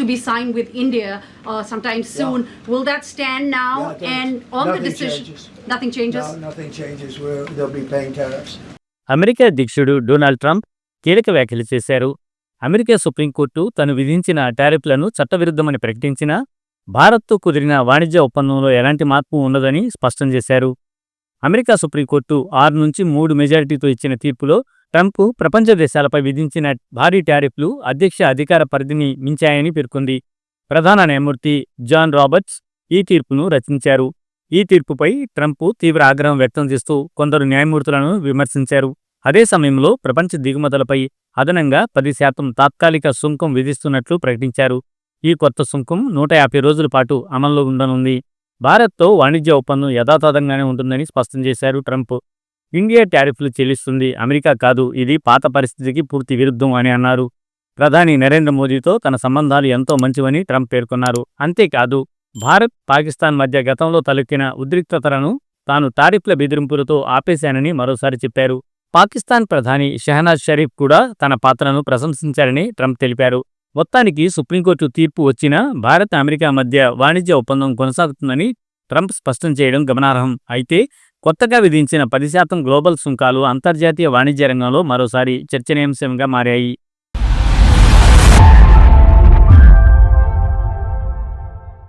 to be signed with India sometime soon. Will that stand now? And on the decision, nothing changes. No, nothing changes. They'll be paying tariffs. America అధ్యక్షుడు Donald Trump కీలక వ్యాఖ్యలు చేశారు. America supreme court తను విధించిన టారిఫ్లను చట్టవిరుద్ధమని ప్రకటించినా భారత్తో కుదిరిన వాణిజ్య ఒప్పందంలో ఎలాంటి మార్పు ఉండదని స్పష్టం చేశారు. అమెరికా సుప్రీంకోర్టు 6-3 మెజారిటీతో ఇచ్చిన తీర్పులో ట్రంప్ ప్రపంచ దేశాలపై విధించిన భారీ టారిఫ్లు అధ్యక్ష అధికార పరిధిని మించాయని పేర్కొంది. ప్రధాన న్యాయమూర్తి జాన్ రాబర్ట్స్ ఈ తీర్పును రచించారు. ఈ తీర్పుపై ట్రంప్ తీవ్ర ఆగ్రహం వ్యక్తం చేస్తూ కొందరు న్యాయమూర్తులను విమర్శించారు. అదే సమయంలో ప్రపంచ దిగుమతులపై అదనంగా 10% తాత్కాలిక సుంకం విధిస్తున్నట్లు ప్రకటించారు. ఈ కొత్త సుంకం 150 రోజుల పాటు అమల్లో ఉండనుంది. భారత్తో వాణిజ్య ఒప్పందం యథాతథంగానే ఉంటుందని స్పష్టం చేశారు ట్రంప్. ఇండియా టారిఫ్లు చెల్లిస్తుంది, అమెరికా కాదు, ఇది పాత పరిస్థితికి పూర్తి విరుద్ధం అని అన్నారు. ప్రధాని నరేంద్ర మోదీతో తన సంబంధాలు ఎంతో మంచివని ట్రంప్ పేర్కొన్నారు. అంతేకాదు, భారత్, పాకిస్తాన్ మధ్య గతంలో తలెత్తిన ఉద్రిక్తతలను తాను టారిఫ్ల బెదిరింపులతో ఆపేశానని మరోసారి చెప్పారు. పాకిస్తాన్ ప్రధాని షెహనాజ్ షరీఫ్ కూడా తన పాత్రను ప్రశంసించారని ట్రంప్ తెలిపారు. మొత్తానికి సుప్రీంకోర్టు తీర్పు వచ్చినా భారత్, అమెరికా మధ్య వాణిజ్య ఒప్పందం కొనసాగుతుందని ట్రంప్ స్పష్టం చేయడం గమనార్హం. అయితే కొత్తగా విధించిన 10% గ్లోబల్ సుంకాలు అంతర్జాతీయ వాణిజ్య రంగంలో మరోసారి చర్చనీయాంశంగా మారాయి.